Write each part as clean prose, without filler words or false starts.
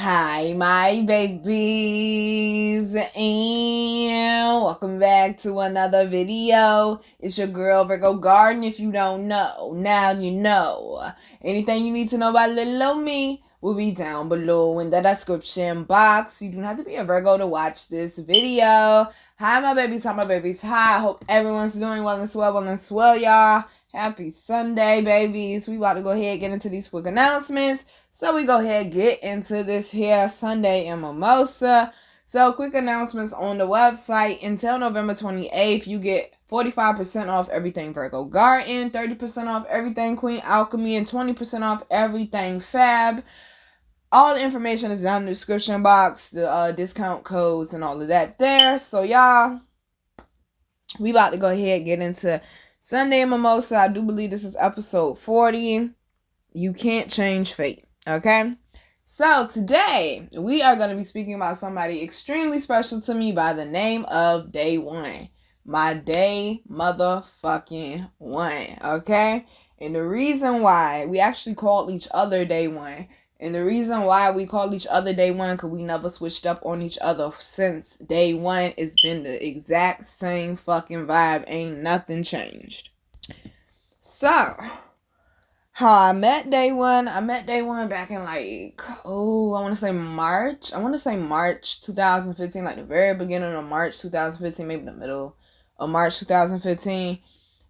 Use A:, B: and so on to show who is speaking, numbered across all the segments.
A: Hi, my babies, and welcome back to another video. It's your girl, Virgo Garden. If you don't know, now you know. Anything you need to know about little old me will be down below in the description box. You don't have to be a Virgo to watch this video. Hi, my babies. Hi, my babies. Hi. I hope everyone's doing well and swell, y'all. Happy Sunday, babies. We about to go ahead and get into these quick announcements. So we go ahead and get into this here Sunday in Mimosa. So quick announcements on the website. Until November 28th, you get 45% off everything Virgo Garden, 30% off everything Queen Alchemy, and 20% off everything FAB. All the information is down in the description box, the discount codes and all of that there. So y'all, we about to go ahead and get into Sunday in Mimosa. I do believe this is episode 40. You can't change fate. Okay, so today we are going to be speaking about somebody extremely special to me by the name of Day One. My day motherfucking one. Okay, and the reason why we actually called each other Day One, and the reason why we called each other Day One, because we never switched up on each other since Day One. It's been the exact same fucking vibe. Ain't nothing changed. So how I met Day One. I met Day One back in I want to say March. I want to say March 2015, like the very beginning of March 2015, maybe the middle of March 2015.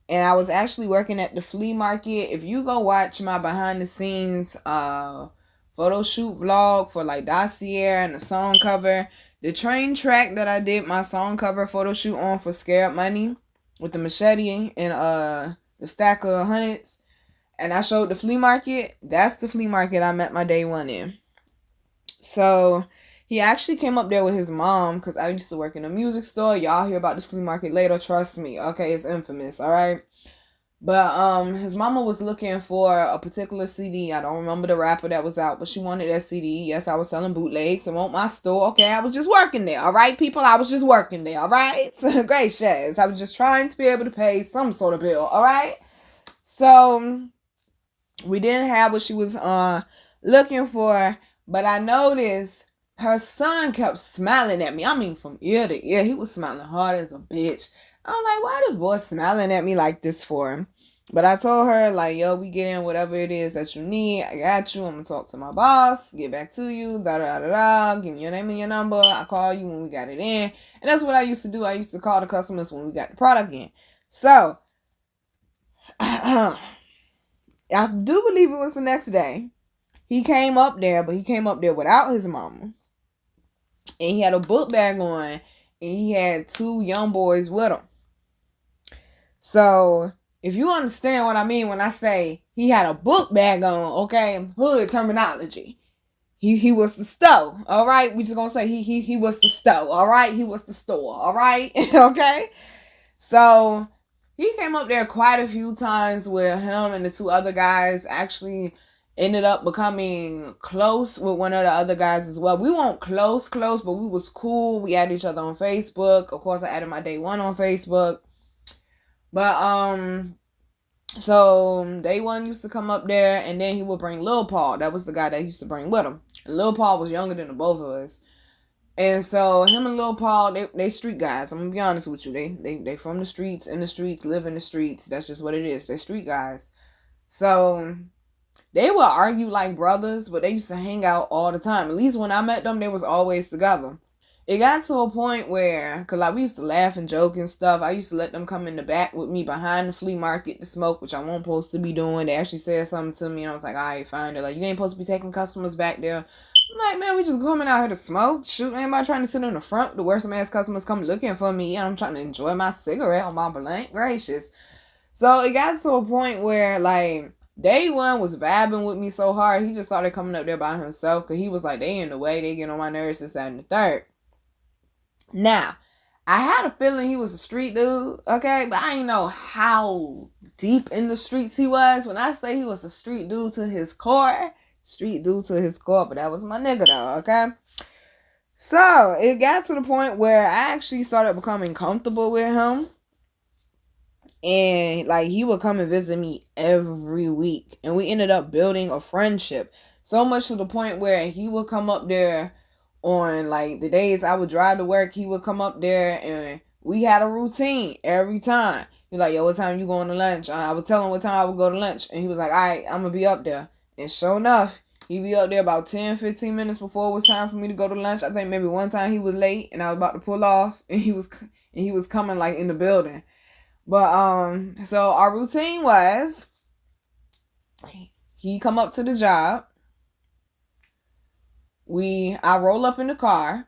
A: And I was actually working at the flea market. If you go watch my behind the scenes photo shoot vlog for Dossier and the song cover, the train track that I did my song cover photo shoot on for Scared Money with the machete and the stack of hundreds, and I showed the flea market. That's the flea market I met my Day One in. So he actually came up there with his mom, because I used to work in a music store. Y'all hear about this flea market later, trust me. Okay, it's infamous, alright? But his mama was looking for a particular CD. I don't remember the rapper that was out, but she wanted that CD. Yes, I was selling bootlegs. It wasn't my store. Okay, I was just working there, alright, people? I was just working there, alright? Great shares. I was just trying to be able to pay some sort of bill, alright? So we didn't have what she was looking for, but I noticed her son kept smiling at me. I mean, from ear to ear, he was smiling hard as a bitch. I'm like, why this boy smiling at me like this for? But I told her, yo, we get in whatever it is that you need. I got you. I'm going to talk to my boss, get back to you, da-da-da-da-da, give me your name and your number. I call you when we got it in. And that's what I used to do. I used to call the customers when we got the product in. So, I do believe it was the next day. He came up there, but he came up there without his mama. And he had a book bag on, and he had two young boys with him. So, if you understand what I mean when I say he had a book bag on, okay, hood terminology. He was the store, all right? We just gonna say he was the store, all right? He was the store, all right? Okay? So, he came up there quite a few times with him and the two other guys. Actually ended up becoming close with one of the other guys as well. We weren't close, but we was cool. We added each other on Facebook. Of course, I added my Day One on Facebook. But so Day One used to come up there, and then he would bring Lil Paul. That was the guy that he used to bring with him. And Lil Paul was younger than the both of us. And so him and Lil Paul, they street guys. I'm gonna be honest with you. They from the streets, in the streets, live in the streets. That's just what it is. They're street guys. So they would argue like brothers, but they used to hang out all the time. At least when I met them, they was always together. It got to a point where, cause we used to laugh and joke and stuff. I used to let them come in the back with me behind the flea market to smoke, which I wasn't supposed to be doing. They actually said something to me, and I was like, alright, fine. They're like, you ain't supposed to be taking customers back there. I'm like, man, we just coming out here to smoke. Shoot, anybody trying to sit in the front to where some ass customers come looking for me, and I'm trying to enjoy my cigarette on my blank gracious. So it got to a point where Day One was vibing with me so hard, he just started coming up there by himself, because he was like, they in the way, they get on my nerves, this, that, and the third. Now, I had a feeling he was a street dude, okay? But I didn't know how deep in the streets he was. When I say he was a street dude to his core, but that was my nigga though, okay? So, it got to the point where I actually started becoming comfortable with him. And he would come and visit me every week. And we ended up building a friendship. So much to the point where he would come up there on like the days I would drive to work. He would come up there and we had a routine every time. He's like, yo, what time you going to lunch? I would tell him what time I would go to lunch. And he was like, all right, I'm going to be up there. And sure enough, he'd be up there about 10, 15 minutes before it was time for me to go to lunch. I think maybe one time he was late and I was about to pull off and he was coming like in the building. But so our routine was he come up to the job. I roll up in the car.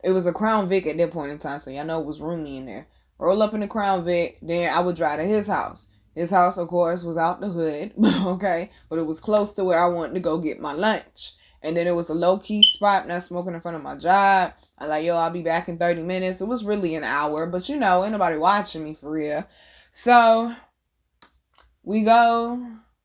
A: It was a Crown Vic at that point in time, so y'all know it was roomy in there. Roll up in the Crown Vic, then I would drive to his house. His house, of course, was out the hood, okay? But it was close to where I wanted to go get my lunch. And then it was a low-key spot, not smoking in front of my job. I like, yo, I'll be back in 30 minutes. It was really an hour, but ain't nobody watching me for real. So, we go,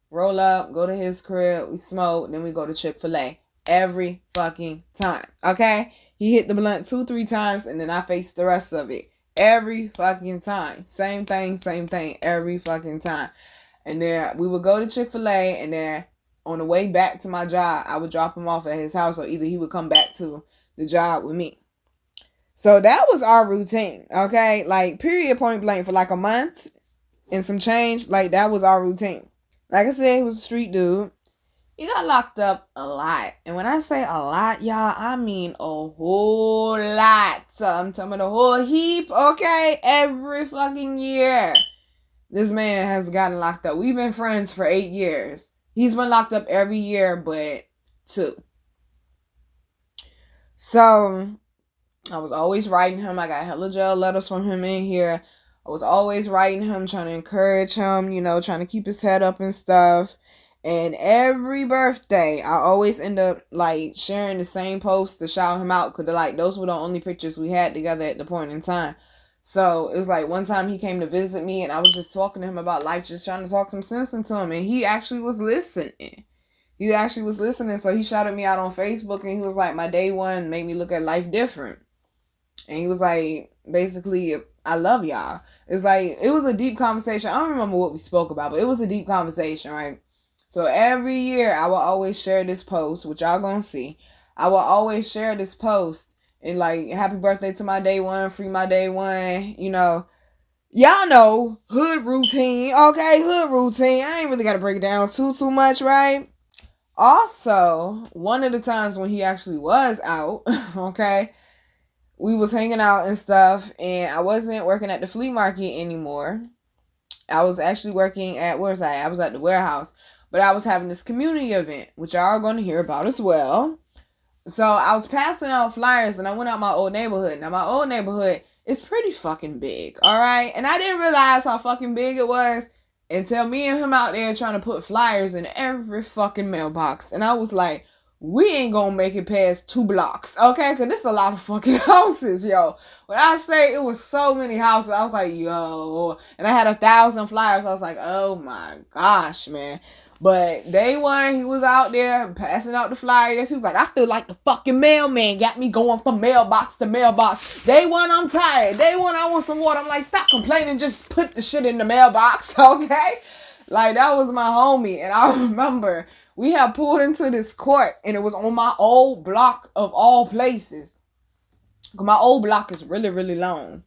A: roll up, go to his crib, we smoke, then we go to Chick-fil-A. Every fucking time, okay? He hit the blunt 2-3 times, and then I faced the rest of it. Every fucking time. Same thing, every fucking time. And then we would go to Chick-fil-A, and then on the way back to my job, I would drop him off at his house, or either he would come back to the job with me. So that was our routine, okay? Like, period, point blank, for like a month and some change. Like, that was our routine. Like I said, he was a street dude. He got locked up a lot. And when I say a lot, y'all, I mean a whole lot. So I'm talking about a whole heap, okay? Every fucking year, this man has gotten locked up. We've been friends for 8 years. He's been locked up every year but 2. So, I was always writing him. I got hella jail letters from him in here. I was always writing him, trying to encourage him, trying to keep his head up and stuff. And every birthday, I always end up, like, sharing the same post to shout him out. Because, like, those were the only pictures we had together at the point in time. So, it was like one time he came to visit me. And I was just talking to him about life. Just trying to talk some sense into him. And he actually was listening. So, he shouted me out on Facebook. And he was like, my day one made me look at life different. And he was like, basically, I love y'all. It's like, it was a deep conversation. I don't remember what we spoke about. But it was a deep conversation, right? So every year, I will always share this post, which y'all gonna see. I will always share this post and like, happy birthday to my day one, free my day one, Y'all know, hood routine, okay? Hood routine. I ain't really got to break it down too much, right? Also, one of the times when he actually was out, okay, we was hanging out and stuff, and I wasn't working at the flea market anymore. I was actually working at, where was I? I was at the warehouse. But I was having this community event, which y'all are going to hear about as well. So I was passing out flyers, and I went out my old neighborhood. Now, my old neighborhood is pretty fucking big, all right? And I didn't realize how fucking big it was until me and him out there trying to put flyers in every fucking mailbox. And I was like, we ain't gonna make it past 2 blocks, okay? Because this is a lot of fucking houses, yo. When I say it was so many houses, I was like, yo. And I had 1,000 flyers. I was like, oh my gosh, man. But day one, he was out there passing out the flyers. He was like, I feel like the fucking mailman got me going from mailbox to mailbox. Day one, I'm tired. Day one, I want some water. I'm like, stop complaining. Just put the shit in the mailbox, okay? Like, that was my homie. And I remember we had pulled into this court, and it was on my old block of all places. My old block is really, really long.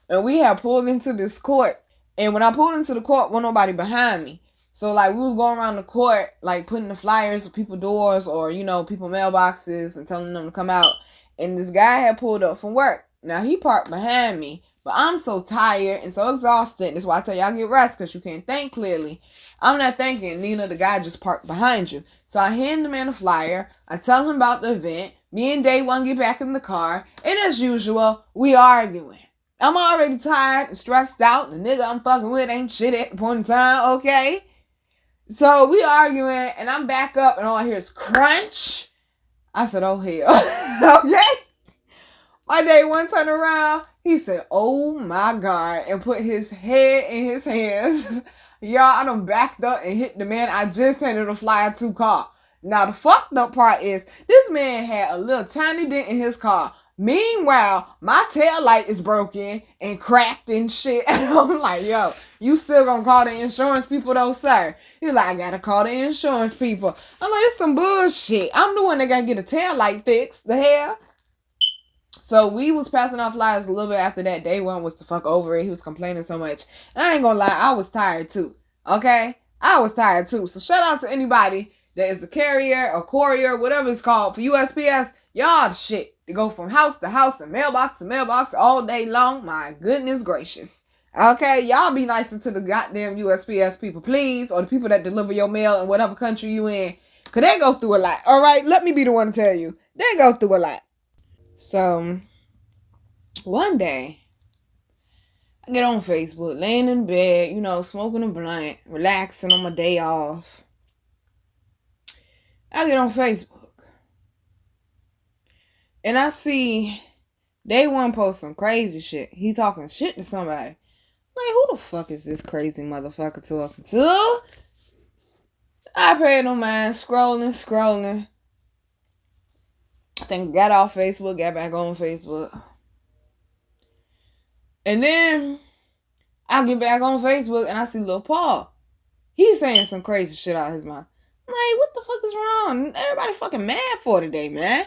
A: And we had pulled into this court. And when I pulled into the court, wasn't nobody behind me. So, like, we was going around the court, like, putting the flyers on people's doors or, people mailboxes and telling them to come out. And this guy had pulled up from work. Now, he parked behind me. But I'm so tired and so exhausted. That's why I tell y'all get rest, because you can't think clearly. I'm not thinking. Nina, the guy just parked behind you. So I hand the man a flyer. I tell him about the event. Me and Day One get back in the car. And as usual, we arguing. I'm already tired and stressed out. The nigga I'm fucking with ain't shit at the point in time, okay? So we arguing, and I'm back up, and all I hear is crunch. I said, oh, hell. Okay? My Day One turned around. He said, oh, my God, and put his head in his hands. Y'all, I done backed up and hit the man I just handed a flyer to car. Now, the fucked up part is, this man had a little tiny dent in his car. Meanwhile, my tail light is broken and cracked and shit. And I'm like, yo, you still gonna call the insurance people though, sir? He's like, I gotta call the insurance people. I'm like, it's some bullshit. I'm the one that gotta get a tail light fixed. The hell? So we was passing out flyers a little bit after that. Day one was the fuck over it. He was complaining so much. And I ain't gonna lie, I was tired too. Okay? I was tired too. So shout out to anybody that is a carrier or courier, whatever it's called, for USPS. Y'all the shit. To go from house to house and mailbox to mailbox all day long. My goodness gracious. Okay? Y'all be nicer to the goddamn USPS people, please. Or the people that deliver your mail in whatever country you in. Because they go through a lot. Alright? Let me be the one to tell you. They go through a lot. So, one day, I get on Facebook, laying in bed, you know, smoking a blunt, relaxing on my day off. I get on Facebook, and I see Day One post some crazy shit. He talking shit to somebody. Like, who the fuck is this crazy motherfucker talking to? I paid no mind, scrolling. I think got off Facebook, got back on Facebook. And then I get back on Facebook and I see Lil Paul. He's saying some crazy shit out of his mouth. I'm like, what the fuck is wrong? Everybody fucking mad for today, man.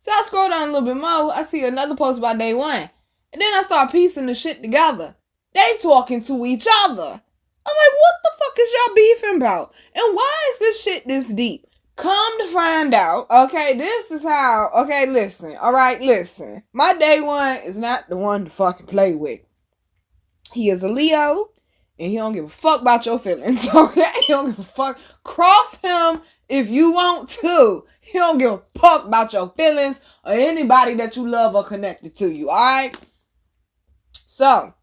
A: So I scroll down a little bit more. I see another post about Day One. And then I start piecing the shit together. They talking to each other. I'm like, what the fuck is y'all beefing about? And why is this shit this deep? Come to find out, okay, this is how, okay, listen, alright, listen. My Day One is not the one to fucking play with. He is a Leo, and he don't give a fuck about your feelings, okay? He don't give a fuck. Cross him if you want to. He don't give a fuck about your feelings or anybody that you love or connected to you, alright? So,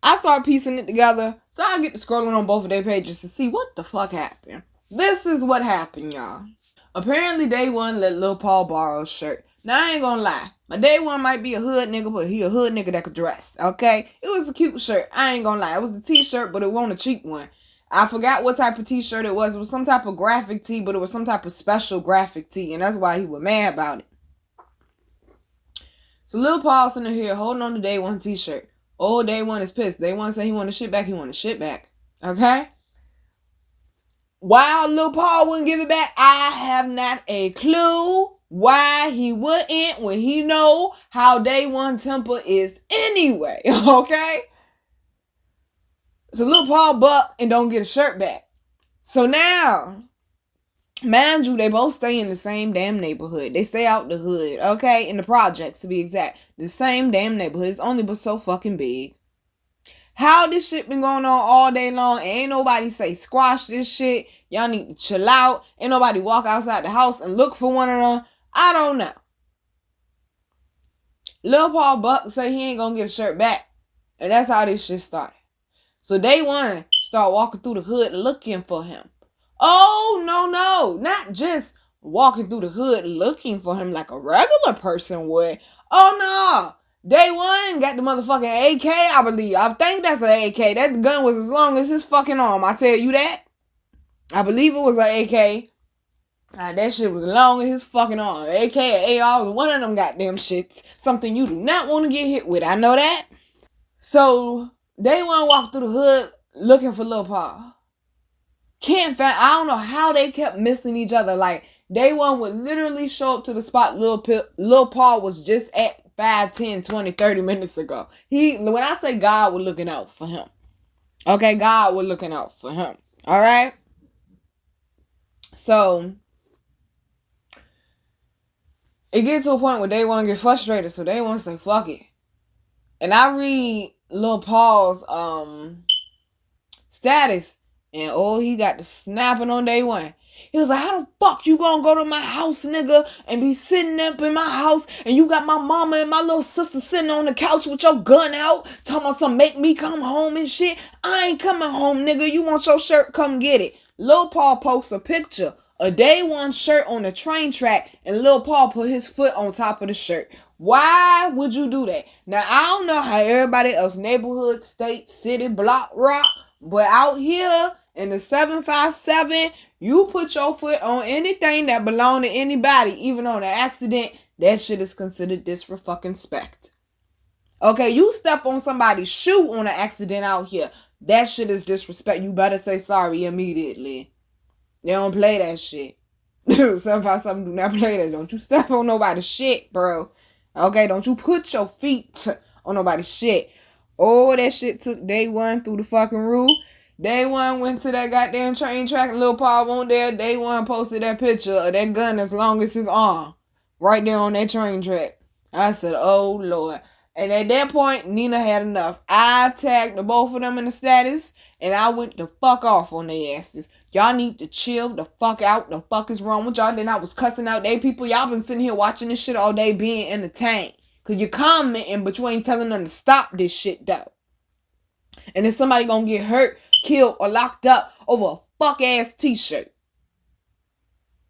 A: I start piecing it together, so I get to scrolling on both of their pages to see what the fuck happened. This is what happened, y'all. Apparently, Day One let Lil Paul borrow a shirt. Now, I ain't gonna lie. My Day One might be a hood nigga, but he a hood nigga that could dress, okay? It was a cute shirt. I ain't gonna lie. It was a t-shirt, but it wasn't a cheap one. I forgot what type of t-shirt it was. It was some type of graphic tee, but it was some type of special graphic tee, and that's why he was mad about it. So, Lil Paul sitting here holding on to Day One t-shirt. Oh, Day One is pissed. Day One said he want the shit back. He want the shit back, okay? Why Lil Paul wouldn't give it back, I have not a clue why he wouldn't when he know how Day One temper is anyway, okay? So Lil Paul buck and don't get a shirt back. So now, mind you, they both stay in the same damn neighborhood. They stay out the hood, okay? In the projects, to be exact. The same damn neighborhood. It's only but so fucking big. How this shit been going on all day long? Ain't nobody say squash this shit. Y'all need to chill out. Ain't nobody walk outside the house and look for one of them. I don't know. Lil Paul Buck say he ain't gonna get a shirt back. And that's how this shit started. So Day One start walking through the hood looking for him. Oh, no. Not just walking through the hood looking for him like a regular person would. Oh, no. Day One got the motherfucking AK, I believe. I think that's an AK. That gun was as long as his fucking arm. I tell you that. I believe it was an AK. That shit was long as his fucking arm. AK or AR was one of them goddamn shits. Something you do not want to get hit with. I know that. So, Day One walked through the hood looking for Lil Paul. Can't find. I don't know how they kept missing each other. Like, Day One would literally show up to the spot Lil Paul was just at 5, 10, 20, 30 minutes ago. When I say God was looking out for him. Okay, God was looking out for him. Alright? So, it gets to a point where Day One get frustrated, so Day One say, fuck it. And I read Lil Paul's status, and he got the snapping on Day One. He was like, how the fuck you gonna go to my house, nigga, and be sitting up in my house, and you got my mama and my little sister sitting on the couch with your gun out, talking about some make me come home and shit. I ain't coming home, nigga. You want your shirt? Come get it. Lil Paul posts a picture, a Day One shirt on the train track, and Lil Paul put his foot on top of the shirt. Why would you do that? Now, I don't know how everybody else, neighborhood, state, city, block, rock, but out here in the 757, you put your foot on anything that belong to anybody, even on an accident, that shit is considered disrespect. Okay, you step on somebody's shoe on an accident out here, that shit is disrespect. You better say sorry immediately. They don't play that shit. Some do not play that. Don't you step on nobody's shit, bro. Okay, don't you put your feet on nobody's shit. Oh, that shit took day one through the fucking roof. Day one went to that goddamn train track and Lil Paul on there. Day one posted that picture of that gun as long as his arm. Right there on that train track. I said, oh Lord. And at that point, Nina had enough. I tagged the both of them in the status and I went the fuck off on their asses. Y'all need to chill the fuck out. The fuck is wrong with y'all? Then I was cussing out they people. Y'all been sitting here watching this shit all day being entertained. Cause you're commenting, but you ain't telling them to stop this shit though. And then somebody gonna get hurt, killed, or locked up over a fuck ass t-shirt.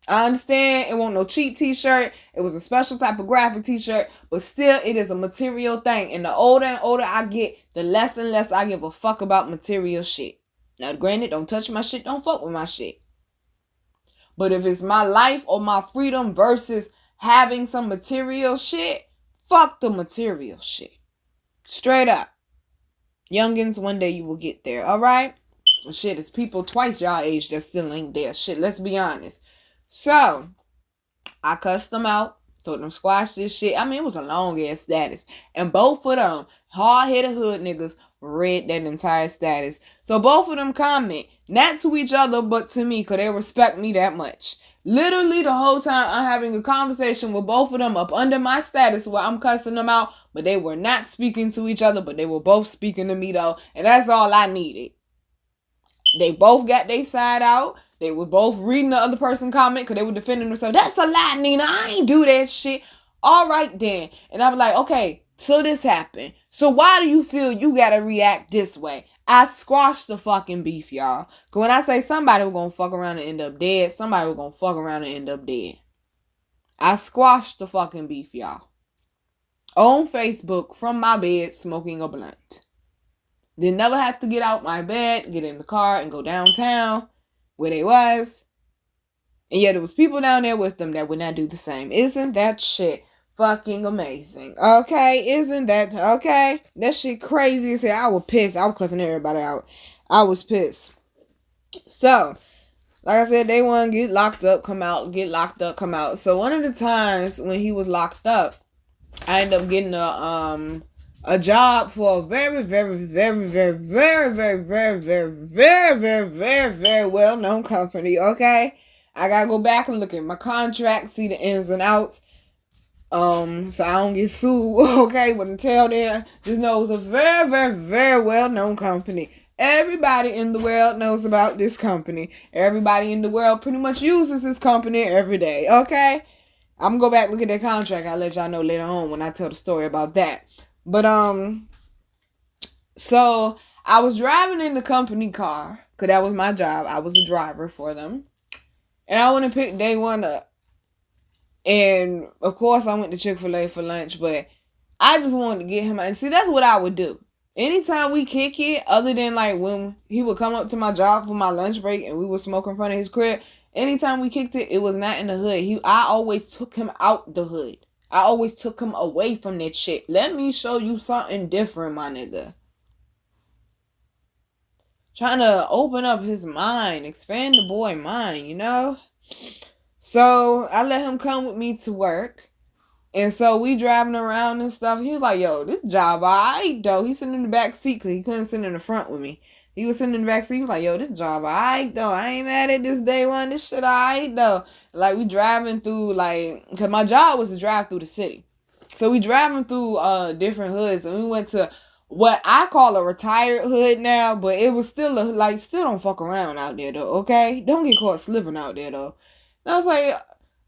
A: I understand it wasn't no cheap t-shirt. It was a special type of graphic t-shirt. But still, it is a material thing. And the older and older I get, the less and less I give a fuck about material shit. Now, granted, don't touch my shit. Don't fuck with my shit. But if it's my life or my freedom versus having some material shit, fuck the material shit. Straight up. Youngins, one day you will get there. Alright? Shit, it's people twice y'all age that still ain't there. Shit, let's be honest. So, I cussed them out, told them squash this shit. I mean, it was a long ass status. And both of them, hard-headed hood niggas, read that entire status. So both of them comment, not to each other, but to me, because they respect me that much. Literally the whole time I'm having a conversation with both of them up under my status where I'm cussing them out, but they were not speaking to each other, but they were both speaking to me though. And that's all I needed. They both got their side out. They were both reading the other person's comment because they were defending themselves. That's a lie, Nina. I ain't do that shit. All right, then. And I was like, okay, so this happened. So why do you feel you got to react this way? I squashed the fucking beef, y'all. Because when I say somebody was going to fuck around and end up dead, somebody was going to fuck around and end up dead. I squashed the fucking beef, y'all. On Facebook from my bed smoking a blunt. Didn't never have to get out my bed, get in the car, and go downtown where they was. And yet there was people down there with them that would not do the same. Isn't that shit fucking amazing? Okay? Isn't that okay? That shit crazy as hell. I was pissed. I was cussing everybody out. I was pissed. So, like I said, they want to get locked up, come out, get locked up, come out. So one of the times when he was locked up, I ended up getting a job for a very, very, very, very, very, very, very, very, very, very, very, very well-known company, okay? I gotta go back and look at my contract, see the ins and outs, so I don't get sued, okay? But until then, just know it's a very, very, very well-known company. Everybody in the world knows about this company. Everybody in the world pretty much uses this company every day, okay? I'm gonna go back and look at that contract. I'll let y'all know later on when I tell the story about that. But, so I was driving in the company car, because that was my job. I was a driver for them. And I went and picked day one up. And, of course, I went to Chick-fil-A for lunch, but I just wanted to get him out. And see, that's what I would do. Anytime we kick it, other than, like, when he would come up to my job for my lunch break and we would smoke in front of his crib, anytime we kicked it, it was not in the hood. I always took him out the hood. I always took him away from that shit. Let me show you something different, my nigga. Trying to open up his mind, expand the boy mind, you know? So I let him come with me to work. And so we driving around and stuff. He was like, yo, this job alright though. He's sitting in the back seat because he couldn't sit in the front with me. He was sitting in the back seat. He was like, yo, this job alright though. I ain't mad at this day one. This shit alright though. Like we driving through because my job was to drive through the city. So we driving through different hoods. And we went to what I call a retired hood now. But it was still still don't fuck around out there though, okay? Don't get caught slipping out there though. And I was like,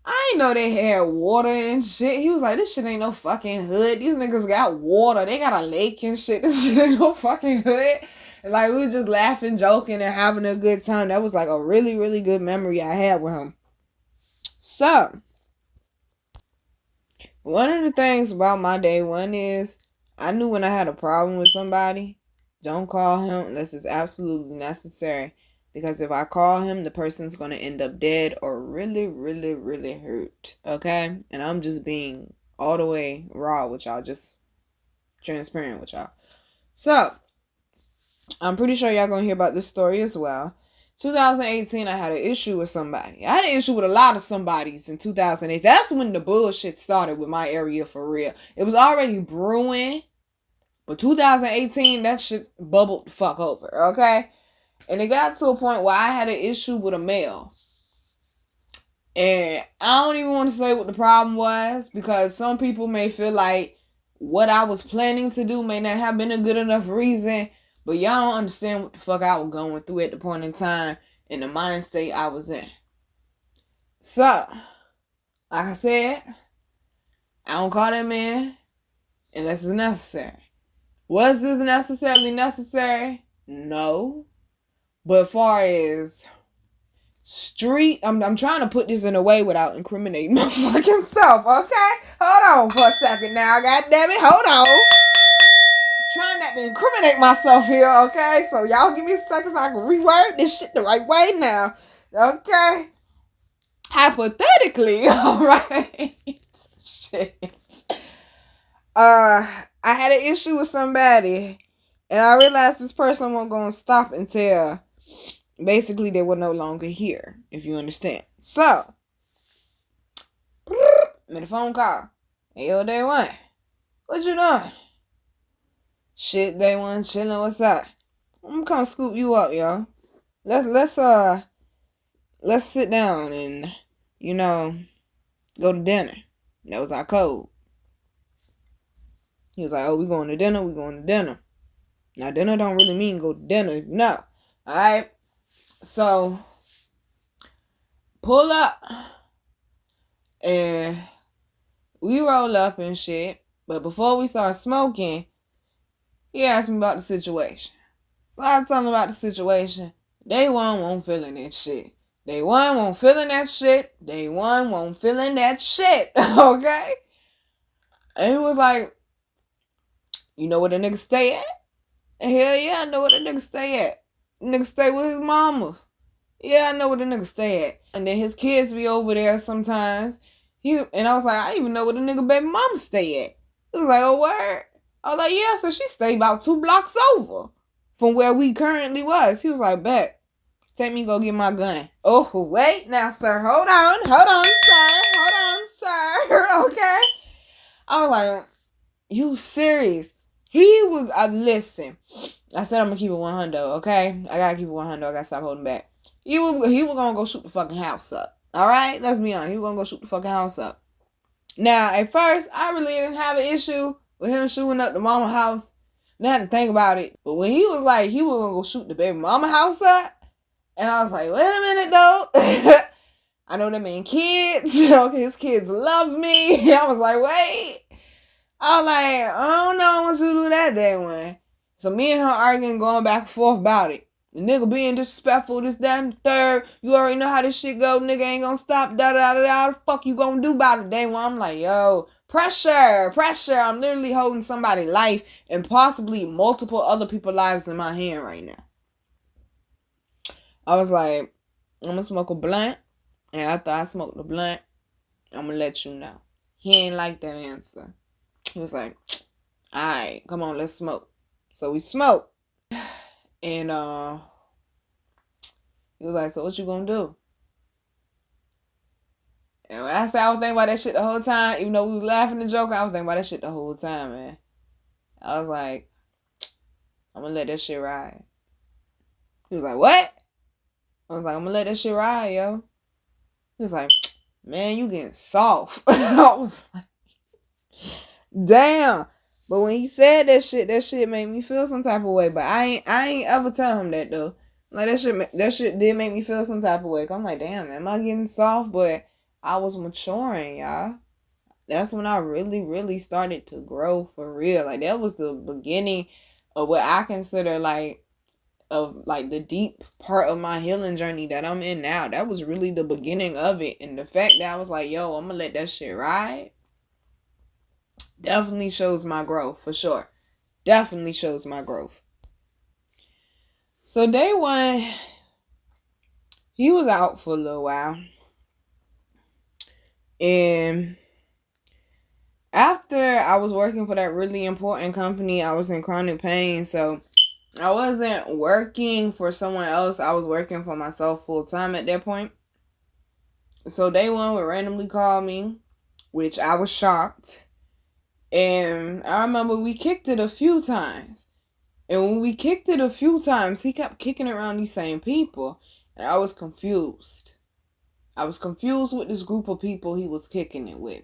A: I ain't know they had water and shit. He was like, this shit ain't no fucking hood. These niggas got water. They got a lake and shit. This shit ain't no fucking hood. And like, we were just laughing, joking, and having a good time. That was like a really, really good memory I had with him. So, one of the things about my day one is, I knew when I had a problem with somebody, don't call him unless it's absolutely necessary. Because if I call him, the person's going to end up dead or really, really, really hurt. Okay? And I'm just being all the way raw with y'all. Just transparent with y'all. So, I'm pretty sure y'all going to hear about this story as well. 2018, I had an issue with somebody. I had an issue with a lot of somebodies in 2008. That's when the bullshit started with my area for real. It was already brewing. But 2018, that shit bubbled the fuck over. Okay? And it got to a point where I had an issue with a male. And I don't even want to say what the problem was, because some people may feel like what I was planning to do may not have been a good enough reason. But y'all don't understand what the fuck I was going through at the point in time and the mind state I was in. So, like I said, I don't call that man unless it's necessary. Was this necessarily necessary? No. But as far as street, I'm trying to put this in a way without incriminating my fucking self, okay? Hold on for a second now, goddammit, hold on. Trying not to incriminate myself here, okay? So y'all give me a second so I can reword this shit the right way now, okay? Hypothetically, alright? Shit. I had an issue with somebody, and I realized this person wasn't going to stop until basically they were no longer here, if you understand. So, made a phone call. Hey, yo, Day One, what you doing? Shit, Day One, chilling, what's up? I'm gonna come scoop you up, yo. Let's sit down and, go to dinner. That was our code. He was like, oh, we going to dinner. Now, dinner don't really mean go to dinner, no. Alright? So, pull up. And we roll up and shit. But before we start smoking, he asked me about the situation. So I told him about the situation. Day One won't feeling that shit. Day One won't feeling that shit. Day One won't feeling that shit. Okay? And he was like, you know where the nigga stay at? Hell yeah, I know where the nigga stay at. The nigga stay with his mama. Yeah, I know where the nigga stay at. And then his kids be over there sometimes. And I was like, I even know where the nigga baby mama stay at. He was like, oh, word? I was like, yeah, so she stay about 2 blocks over from where we currently was. He was like, bet. Take me go get my gun. Oh, wait now, sir. Hold on, sir. Okay? I was like, you serious? He was, listen. I said I'm gonna keep it 100, okay? I gotta keep it 100. I gotta stop holding back. He was gonna go shoot the fucking house up. Alright? Let's be honest. He was gonna go shoot the fucking house up. Now, at first, I really didn't have an issue with him shooting up the mama house. Nothing to think about it. But when he was like, he was gonna go shoot the baby mama house up, and I was like, wait a minute, though. I know them ain't kids. Okay, his kids love me. I was like, wait. I was like, I don't know, I want you to do that Day One. So me and her arguing, going back and forth about it. The nigga being disrespectful, this, that, and the third. You already know how this shit go. Nigga ain't gonna stop. Da-da-da-da. What the fuck you gonna do about it, Day One? I'm like, yo, pressure. I'm literally holding somebody's life and possibly multiple other people's lives in my hand right now. I was like, I'm gonna smoke a blunt. And after I smoke the blunt, I'm gonna let you know. He ain't like that answer. He was like, alright, come on, let's smoke. So we smoked. And he was like, so what you gonna do? And when I said I was thinking about that shit the whole time, even though we was laughing and joking, I was thinking about that shit the whole time, man. I was like, I'm gonna let that shit ride. He was like, what? I was like, I'm gonna let that shit ride, yo. He was like, man, you getting soft. I was like, damn. But when he said that shit made me feel some type of way. But I ain't ever tell him that though. Like that shit did make me feel some type of way. I'm like, damn, am I getting soft? But I was maturing, y'all. That's when I really, really started to grow for real. Like that was the beginning of what I consider the deep part of my healing journey that I'm in now. That was really the beginning of it. And the fact that I was like, yo, I'm gonna let that shit ride, definitely shows my growth, for sure. Definitely shows my growth. So Day One, he was out for a little while. And after I was working for that really important company, I was in chronic pain. So I wasn't working for someone else. I was working for myself full time at that point. So day one would randomly call me, which I was shocked. And I remember we kicked it a few times. And when we kicked it a few times, he kept kicking around these same people. And I was confused. I was confused with this group of people he was kicking it with.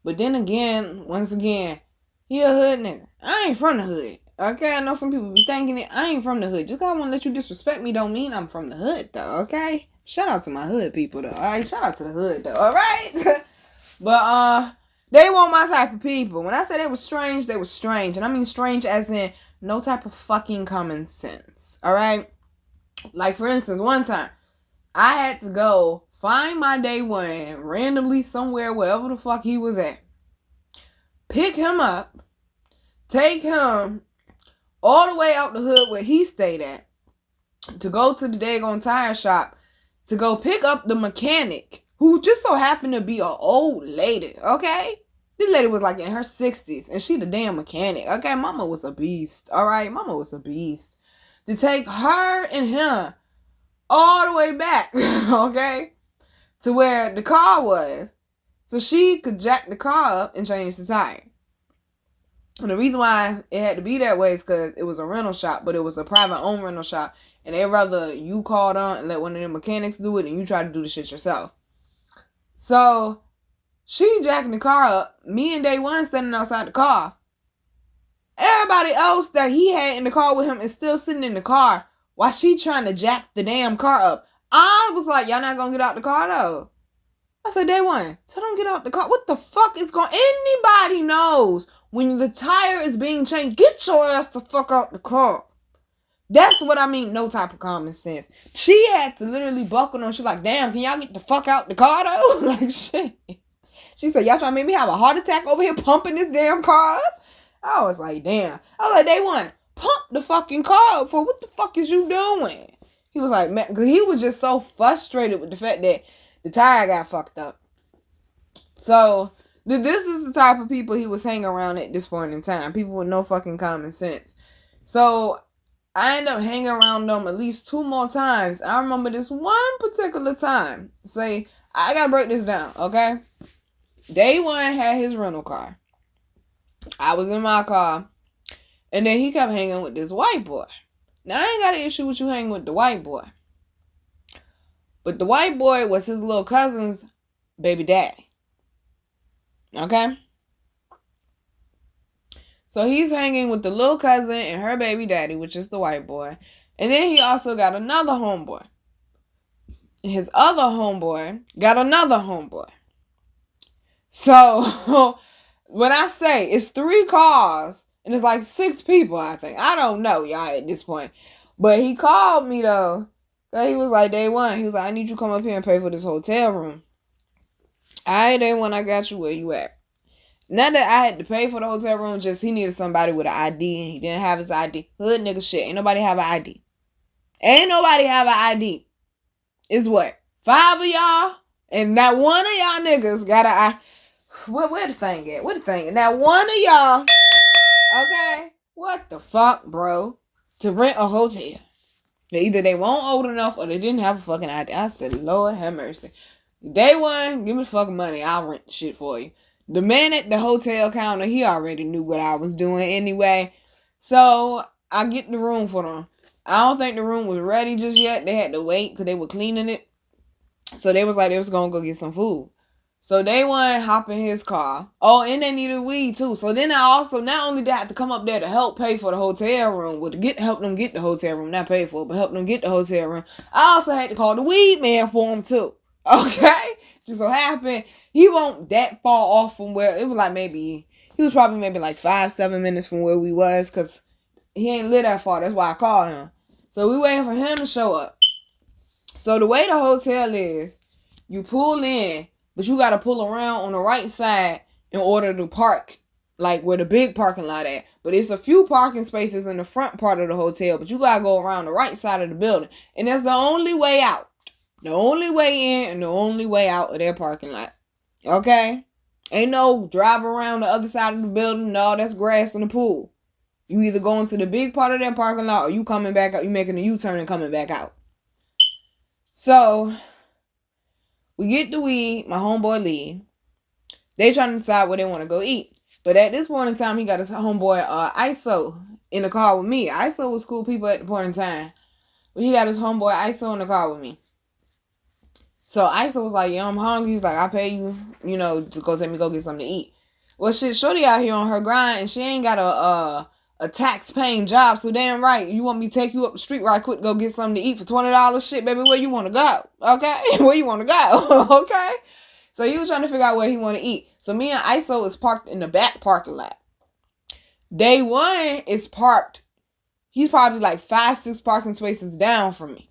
A: But then again, once again, he a hood nigga. I ain't from the hood. Okay, I know some people be thinking it. I ain't from the hood. Just 'cause I want to let you disrespect me don't mean I'm from the hood, though, okay? Shout out to my hood people, though, alright? Shout out to the hood, though, alright? But, they weren't my type of people. When I said they were strange, they were strange. And I mean strange as in no type of fucking common sense, alright? Like, for instance, one time, I had to go find my day one randomly somewhere, wherever the fuck he was at. Pick him up. Take him all the way out the hood where he stayed at. To go to the daggone tire shop. To go pick up the mechanic. Who just so happened to be an old lady. Okay? This lady was like in her 60s. And she the damn mechanic. Okay? Mama was a beast. Alright? Mama was a beast. To take her and him all the way back. Okay? To where the car was. So she could jack the car up and change the tire. And the reason why it had to be that way is because it was a rental shop, but it was a private owned rental shop. And they'd rather you called on and let one of the mechanics do it and you try to do the shit yourself. So she jacking the car up. Me and Day One standing outside the car. Everybody else that he had in the car with him is still sitting in the car while she trying to jack the damn car up. I was like, y'all not gonna get out the car though. I said, Day One, tell them get out the car. What the fuck is going on? Anybody knows when the tire is being changed, get your ass the fuck out the car. That's what I mean, no type of common sense. She had to literally buckle on. She's like, damn, can y'all get the fuck out the car though? Like, shit. She said, y'all trying to make me have a heart attack over here pumping this damn car up? I was like, damn. I was like, Day One, pump the fucking car up for what the fuck is you doing? He was like, man, he was just so frustrated with the fact that the tire got fucked up. So, this is the type of people he was hanging around at this point in time. People with no fucking common sense. So, I ended up hanging around them at least 2 more times. I remember this one particular time. Say, I gotta break this down, okay? Day One had his rental car. I was in my car. And then he kept hanging with this white boy. Now, I ain't got an issue with you hanging with the white boy. But the white boy was his little cousin's baby daddy. Okay? So he's hanging with the little cousin and her baby daddy, which is the white boy. And then he also got another homeboy. His other homeboy got another homeboy. So, when I say it's 3 cars, and it's like 6 people, I think. I don't know, y'all, at this point. But he called me, though. He was like, Day One, he was like, I need you to come up here and pay for this hotel room. Alright, Day One, I got you. Where you at? Not that I had to pay for the hotel room, just he needed somebody with an ID, and he didn't have his ID. Hood nigga shit. Ain't nobody have an ID. Ain't nobody have an ID. It's what? 5 of y'all? And not one of y'all niggas got an ID. Where the thing at? Where the thing at? Now, one of y'all, okay? What the fuck, bro? To rent a hotel. Either they weren't old enough or they didn't have a fucking ID. I said, Lord have mercy. Day One, give me the fucking money. I'll rent the shit for you. The man at the hotel counter, he already knew what I was doing anyway. So, I get the room for them. I don't think the room was ready just yet. They had to wait because they were cleaning it. So, they was like, they was going to go get some food. So, Day One hop in his car. Oh, and they needed weed too. So, then I also, not only did I have to come up there to help pay for the hotel room, well, to help them get the hotel room, not pay for it, but help them get the hotel room. I also had to call the weed man for him too. Okay? Just so happened, he wasn't that far off from where, it was like maybe, he was probably maybe like 5-7 minutes from where we was, because he ain't live that far. That's why I called him. So, we waiting for him to show up. So, the way the hotel is, you pull in, but you got to pull around on the right side in order to park, like where the big parking lot at. But it's a few parking spaces in the front part of the hotel, but you got to go around the right side of the building. And that's the only way out. The only way in and the only way out of their parking lot. Okay? Ain't no drive around the other side of the building. No, that's grass in the pool. You either going to the big part of that parking lot or you coming back out. You making a U-turn and coming back out. So, we get the weed. My homeboy leave. They trying to decide where they want to go eat. But at this point in time, he got his homeboy ISO in the car with me. ISO was cool people at the point in time. But he got his homeboy ISO in the car with me. So ISO was like, yeah, I'm hungry. He's like, I'll pay you, to go take me go get something to eat. Well, shit, shorty out here on her grind, and she ain't got a tax-paying job, so damn right. You want me to take you up the street right quick, go get something to eat for $20? Shit, baby, where you want to go? Okay? Where you want to go? Okay? So he was trying to figure out where he want to eat. So me and ISO is parked in the back parking lot. Day one is parked. He's probably like 5-6 parking spaces down from me.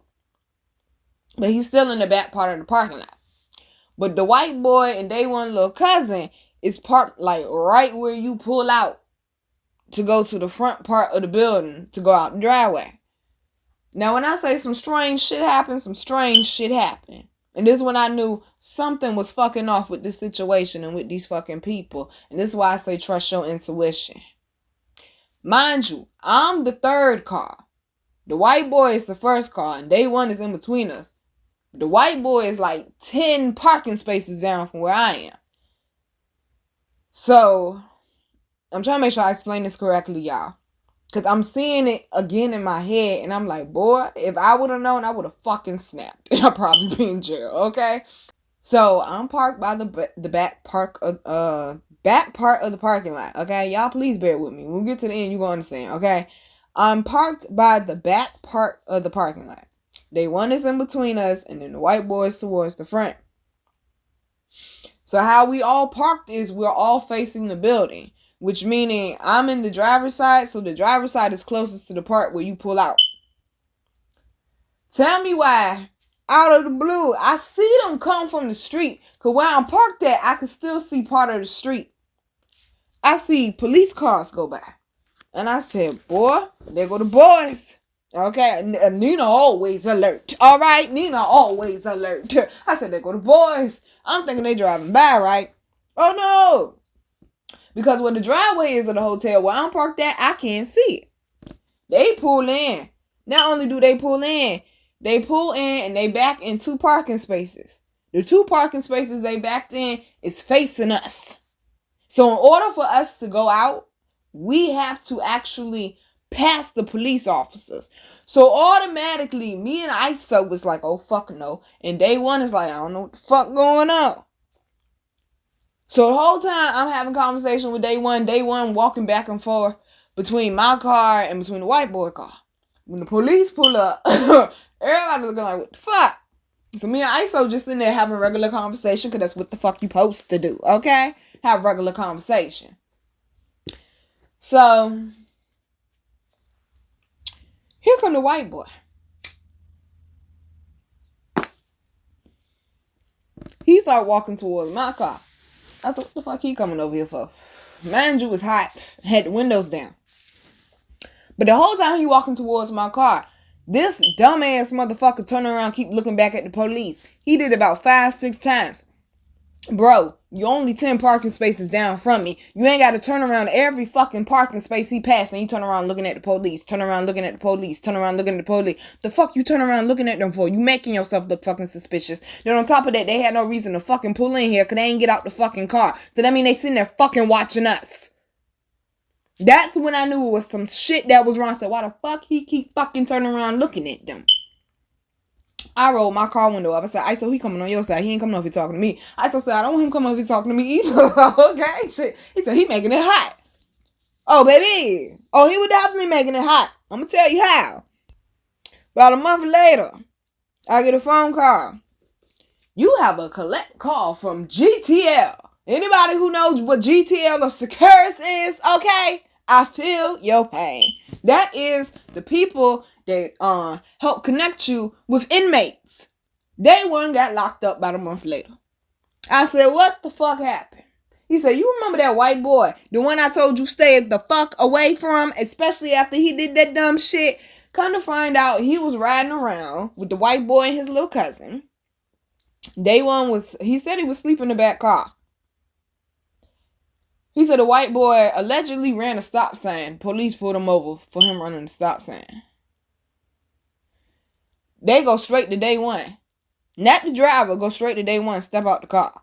A: But he's still in the back part of the parking lot. But the white boy and day one little cousin is parked like right where you pull out to go to the front part of the building to go out the driveway. Now when I say some strange shit happened, some strange shit happened. And this is when I knew something was fucking off with this situation and with these fucking people. And this is why I say trust your intuition. Mind you, I'm the third car. The white boy is the first car and day one is in between us. The white boy is like 10 parking spaces down from where I am. So, I'm trying to make sure I explain this correctly, y'all. Because I'm seeing it again in my head. And I'm like, boy, if I would have known, I would have fucking snapped. And I'd probably be in jail, okay? So, I'm parked by the back part of the parking lot, okay? Y'all please bear with me. When we get to the end, you're going to understand, okay? I'm parked by the back part of the parking lot. Day one is in between us, and then the white boys towards the front. So how we all parked is we're all facing the building, which meaning I'm in the driver's side, so the driver's side is closest to the part where you pull out. Tell me why, out of the blue, I see them come from the street, because where I'm parked at, I can still see part of the street. I see police cars go by, and I said, boy, there go the boys. Okay, Nina always alert. All right, Nina always alert. I said, there go the boys. I'm thinking they driving by, right? Oh, no. Because where the driveway is of the hotel where I'm parked at, I can't see it. They pull in. Not only do they pull in and they back in 2 parking spaces. The 2 parking spaces they backed in is facing us. So in order for us to go out, we have to actually pass the police officers. So automatically, me and ISO was like, oh, fuck no. And day one is like, I don't know what the fuck going on. So the whole time, I'm having conversation with day one walking back and forth between my car and between the white boy car. When the police pull up, everybody looking like, what the fuck? So me and ISO just in there having regular conversation, because that's what the fuck you supposed to do, okay? Have regular conversation. So, here come the white boy. He started walking towards my car. I thought, what the fuck he coming over here for? Mind you, it was hot. Had the windows down. But the whole time he walking towards my car, this dumbass motherfucker turning around, keep looking back at the police. He did about 5-6 times. Bro, you're only 10 parking spaces down from me. You ain't got to turn around every fucking parking space he passed and you turn around looking at the police. Turn around looking at the police. Turn around looking at the police. The fuck you turn around looking at them for? You making yourself look fucking suspicious. Then on top of that, they had no reason to fucking pull in here because they ain't get out the fucking car. So that mean they sitting there fucking watching us. That's when I knew it was some shit that was wrong. I said, why the fuck he keep fucking turning around looking at them? I rolled my car window up. I said, ISO, he coming on your side. He ain't coming over here talking to me. ISO said, I don't want him coming over here talking to me either. Okay, shit. He said, he making it hot. Oh, baby. Oh, he was definitely making it hot. I'm going to tell you how. About a month later, I get a phone call. You have a collect call from GTL. Anybody who knows what GTL or Securus is, okay? I feel your pain. That is the people that help connect you with inmates. Day one got locked up about a month later. I said, what the fuck happened? He said, you remember that white boy? The one I told you stay the fuck away from, especially after he did that dumb shit. Come to find out, he was riding around with the white boy and his little cousin. Day one was, he said he was sleeping in the back car. He said a white boy allegedly ran a stop sign. Police pulled him over for him running the stop sign. They go straight to day one. Not the driver, go straight to day one, step out the car.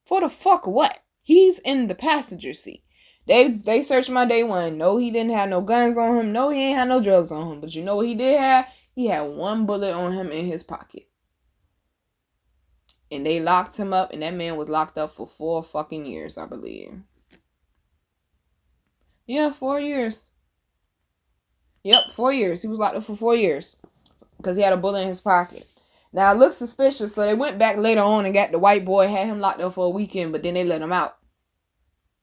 A: For the fuck what? He's in the passenger seat. They searched my day one. No, he didn't have no guns on him. No, he ain't had no drugs on him. But you know what he did have? He had one bullet on him in his pocket. And they locked him up, and that man was locked up for 4 fucking years, I believe. Yeah, 4 years. Yep, 4 years. He was locked up for 4 years. Because he had a bullet in his pocket. Now, it looks suspicious, so they went back later on and got the white boy, had him locked up for a weekend, but then they let him out.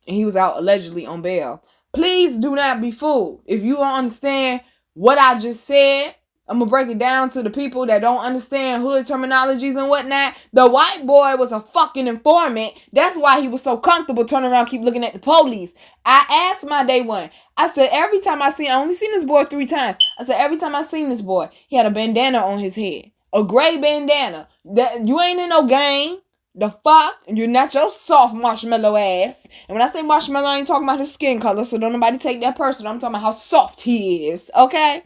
A: And he was out allegedly on bail. Please do not be fooled. If you don't understand what I just said, I'm going to break it down to the people that don't understand hood terminologies and whatnot. The white boy was a fucking informant. That's why he was so comfortable turning around, keep looking at the police. I asked my day one. I said, every time I only seen this boy 3 times. I said, every time I seen this boy, he had a bandana on his head. A gray bandana. That you ain't in no game. The fuck? You're not your soft marshmallow ass. And when I say marshmallow, I ain't talking about his skin color, so don't nobody take that personal. I'm talking about how soft he is, okay?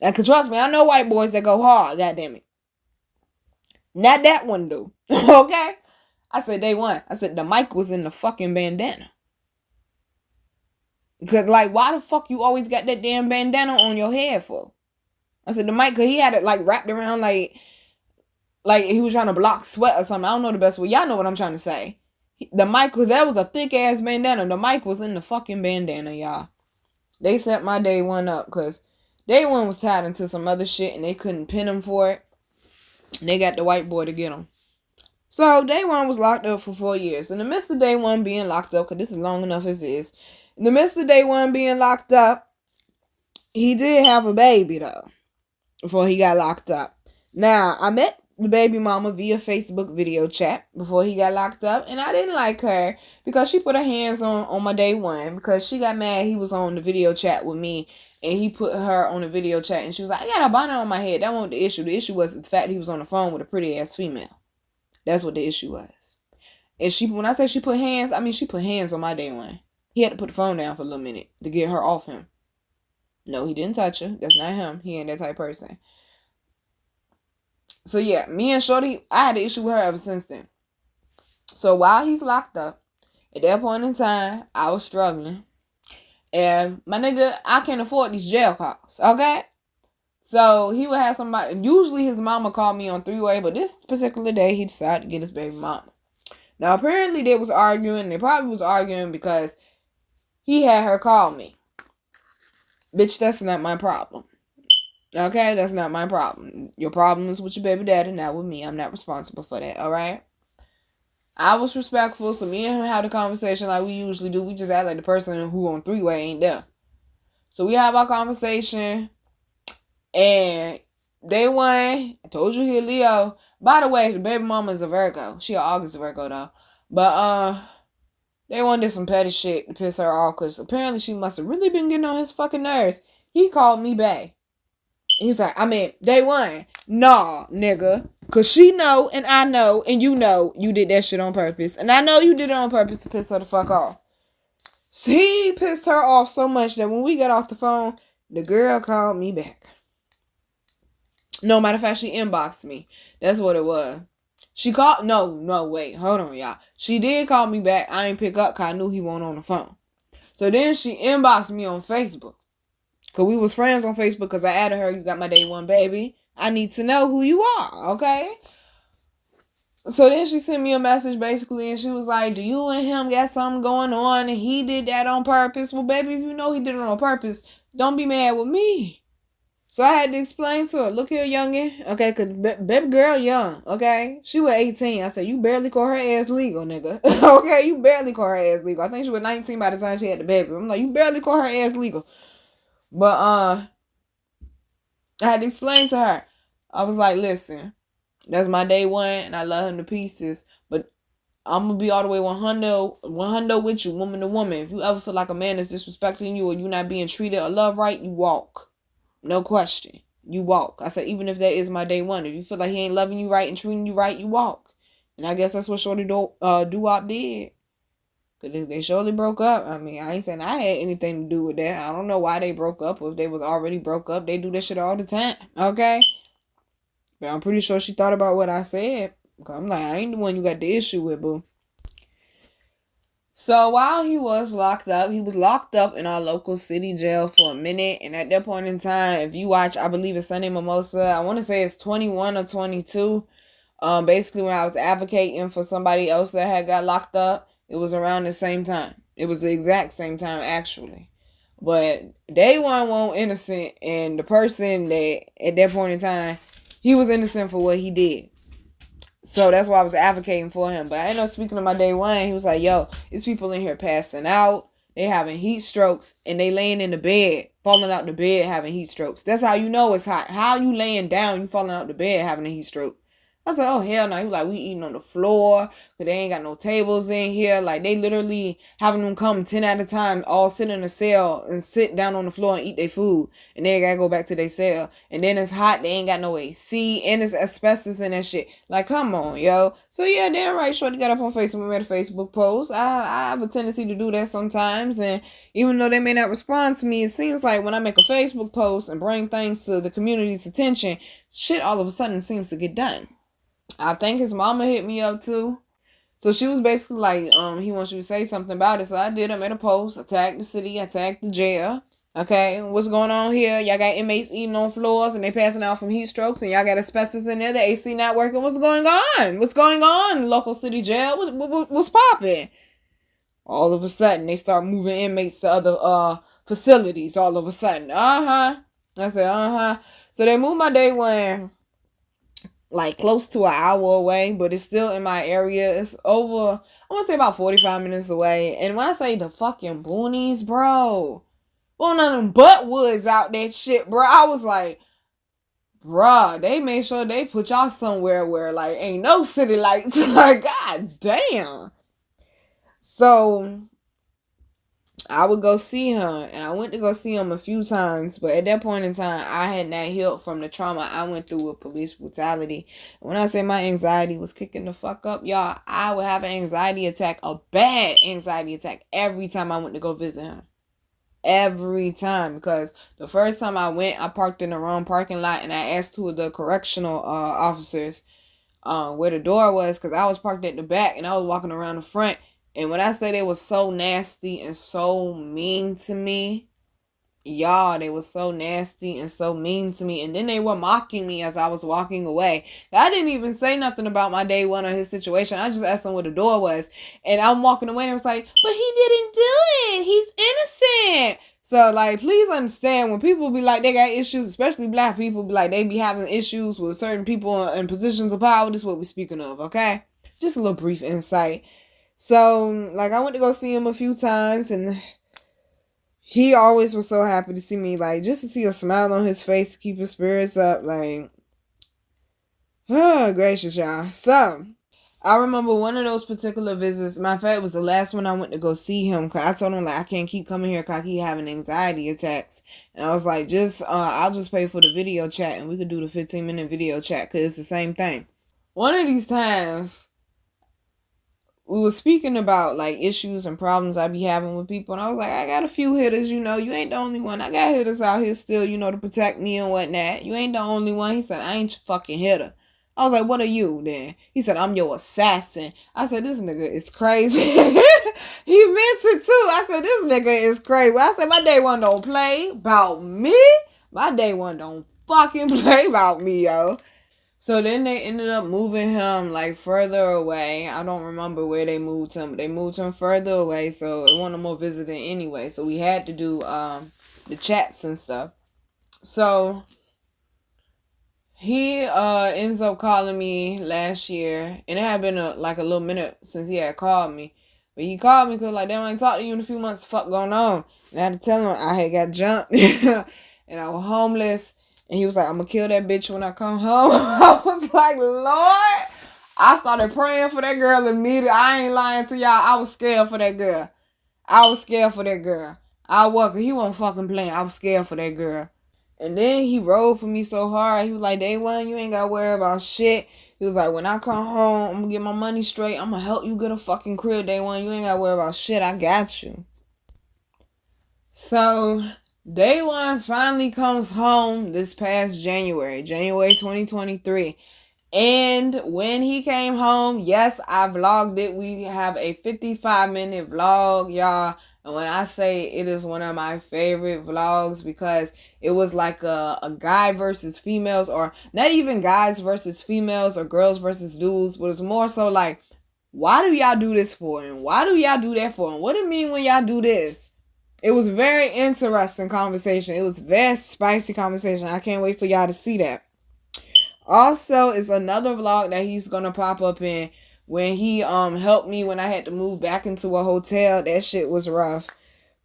A: And cause trust me, I know white boys that go hard, goddammit. Not that one, though. Okay? I said day one. I said the mic was in the fucking bandana. Cause like, why the fuck you always got that damn bandana on your head for? I said the mic, cause he had it like wrapped around like he was trying to block sweat or something. I don't know the best way. Y'all know what I'm trying to say. The mic, that was a thick ass bandana. The mic was in the fucking bandana, y'all. They set my day one up because day one was tied into some other shit and they couldn't pin him for it. And they got the white boy to get him. So day one was locked up for 4 years. In the midst of day one being locked up, because this is long enough as is. In the midst of day one being locked up, he did have a baby though. Before he got locked up. Now, I met the baby mama via Facebook video chat before he got locked up, and I didn't like her because she put her hands on my day one because she got mad he was on the video chat with me and he put her on the video chat and she was like, I got a bonnet on my head. That wasn't the issue. The issue was the fact he was on the phone with a pretty ass female. That's what the issue was. And when I say she put hands, I mean she put hands on my day one. He had to put the phone down for a little minute to get her off him. No, he didn't touch her. That's not him. He ain't that type of person. So yeah, me and Shorty, I had an issue with her ever since then. So while he's locked up, at that point in time, I was struggling. And my nigga, I can't afford these jail calls, okay? So he would have somebody, usually his mama called me on 3-way, but this particular day, he decided to get his baby mama. Now apparently they was arguing, they probably was arguing because he had her call me. Bitch, that's not my problem. Okay, that's not my problem. Your problem is with your baby daddy, not with me. I'm not responsible for that, alright? I was respectful, so me and him had a conversation like we usually do. We just act like the person who on 3-way ain't there. So we have our conversation, and day one, I told you he a Leo. By the way, the baby mama is a Virgo. She an August Virgo, though. But, day one did some petty shit to piss her off, because apparently she must have really been getting on his fucking nerves. He called me back. He's like, I mean, day one. Nah, nigga. Because she know, and I know, and you know you did that shit on purpose. And I know you did it on purpose to piss her the fuck off. So he pissed her off so much that when we got off the phone, the girl called me back. No, matter of fact, she inboxed me. That's what it was. She called, no, wait, hold on, y'all. She did call me back. I ain't pick up because I knew he wasn't on the phone. So then she inboxed me on Facebook. Because we was friends on Facebook because I added her, you got my day one baby. I need to know who you are, okay? So then she sent me a message basically and she was like, do you and him got something going on and he did that on purpose? Well, baby, if you know he did it on purpose, don't be mad with me. So I had to explain to her, look here, youngin', okay, because baby girl young, okay? She was 18. I said, you barely call her ass legal, nigga. Okay, you barely call her ass legal. I think she was 19 by the time she had the baby. I'm like, you barely call her ass legal. But, I had to explain to her. I was like, listen, that's my day one, and I love him to pieces, but I'm going to be all the way 100 with you, woman to woman. If you ever feel like a man is disrespecting you or you not being treated or loved right, you walk. No question. you walk. I said, even if that is my day one, if you feel like he ain't loving you right and treating you right, you walk. And I guess that's what Shorty Doo-Wop did. Because they surely broke up. I mean, I ain't saying I had anything to do with that. I don't know why they broke up, or if they was already broke up. They do this shit all the time, okay? But I'm pretty sure she thought about what I said. I'm like, I ain't the one you got the issue with, boo. So while he was locked up in our local city jail for a minute. And at that point in time, if you watch, I believe it's Sunday Mimosa, I want to say it's 21 or 22. Basically when I was advocating for somebody else that had got locked up, it was around the same time. It was the exact same time, actually. But day one won't innocent, and the person that at that point in time, he was innocent for what he did. So that's why I was advocating for him. But I ended up speaking to my day one. He was like, yo, there's people in here passing out. They having heat strokes. And they laying in the bed, falling out the bed, having heat strokes. That's how you know it's hot. How you laying down, you falling out the bed, having a heat stroke. I was like, oh, hell no. He was like, we eating on the floor because they ain't got no tables in here. Like, they literally having them come 10 at a time, all sit in a cell and sit down on the floor and eat their food. And they got to go back to their cell. And then it's hot. They ain't got no AC. And it's asbestos and that shit. Like, come on, yo. So, yeah, damn right. Shorty got up on Facebook, made a Facebook post. I have a tendency to do that sometimes. And even though they may not respond to me, it seems like when I make a Facebook post and bring things to the community's attention, shit all of a sudden seems to get done. I think his mama hit me up too. So she was basically like, he wants you to say something about it. So I did. I made a post. I tagged the city. I tagged the jail. Okay, what's going on here? Y'all got inmates eating on floors and they passing out from heat strokes, and y'all got asbestos in there. The AC not working. What's going on? What's going on? Local city jail. What's popping? All of a sudden, they start moving inmates to other facilities. All of a sudden, I said, So they moved my day one like close to an hour away, but it's still in my area. It's over, I want to say about 45 minutes away. And when I say the fucking boonies, bro, well, none of them butt woods out that shit, bro. I was like, bruh, they made sure they put y'all somewhere where like ain't no city lights. Like, god damn. So I would go see her, and I went to go see him a few times, but at that point in time, I had not healed from the trauma I went through with police brutality. When I say my anxiety was kicking the fuck up, y'all, I would have an anxiety attack, a bad anxiety attack, every time I went to go visit him. Every time, because the first time I went, I parked in the wrong parking lot, and I asked two of the correctional officers where the door was, because I was parked at the back, and I was walking around the front. And when I say they was so nasty and so mean to me, y'all, they were so nasty and so mean to me. And then they were mocking me as I was walking away. I didn't even say nothing about my day one or his situation. I just asked them where the door was. And I'm walking away and I was like, but he didn't do it. He's innocent. So, like, please understand, when people be like, they got issues, especially black people, be like, they be having issues with certain people in positions of power. This is what we're speaking of, okay? Just a little brief insight. So, like, I went to go see him a few times, and he always was so happy to see me, like, just to see a smile on his face to keep his spirits up, like, oh, gracious, y'all. So, I remember one of those particular visits, matter of fact, it was the last one I went to go see him, because I told him, like, I can't keep coming here because I keep having anxiety attacks, and I was like, I'll just pay for the video chat, and we could do the 15-minute video chat, because it's the same thing. One of these times, we were speaking about like issues and problems I be having with people, and I was like, I got a few hitters, you ain't the only one. I got hitters out here still, to protect me and whatnot. You ain't the only one. He said, I ain't your fucking hitter. I was like, what are you then? He said, I'm your assassin. I said, this nigga is crazy. He meant it too. I said, this nigga is crazy. Well, I said, my day one don't play about me. My day one don't fucking play about me, yo. So then they ended up moving him like further away. I don't remember where they moved him, but they moved him further away, so it wasn't no more visiting anyway. So we had to do the chats and stuff. So he ends up calling me last year, and it had been a little minute since he had called me. But he called me because like, damn, I ain't talked to you in a few months. Fuck going on? And I had to tell him I had got jumped and I was homeless. And he was like, I'm going to kill that bitch when I come home. I was like, Lord. I started praying for that girl immediately. I ain't lying to y'all. I was scared for that girl. I was. He wasn't fucking playing. I was scared for that girl. And then he rode for me so hard. He was like, day one, you ain't got to worry about shit. He was like, when I come home, I'm going to get my money straight. I'm going to help you get a fucking crib day one. You ain't got to worry about shit. I got you. So, day one finally comes home this past January 2023. And when he came home, yes, I vlogged it. We have a 55-minute vlog, y'all. And when I say it is one of my favorite vlogs because it was like a guy versus females, or not even guys versus females or girls versus dudes, but it's more so like, why do y'all do this for? And why do y'all do that for? And what it mean when y'all do this? It was very interesting conversation. It was very spicy conversation. I can't wait for y'all to see that. Also, it's another vlog that he's gonna pop up in when he helped me when I had to move back into a hotel. That shit was rough.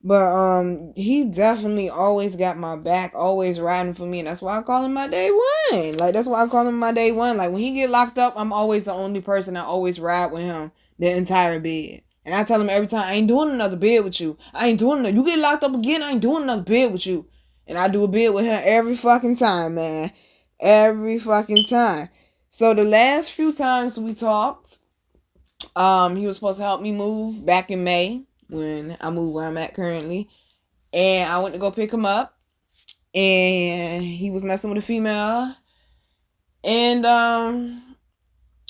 A: But he definitely always got my back, always riding for me, and that's why I call him my day one. Like, that's why I call him my day one. Like, when he get locked up, I'm always the only person that always ride with him the entire bed. And I tell him every time, I ain't doing another bed with you. I ain't doing another. You get locked up again, I ain't doing another bed with you. And I do a bed with him every fucking time, man. Every fucking time. So the last few times we talked, he was supposed to help me move back in May when I moved where I'm at currently. And I went to go pick him up. And he was messing with a female. And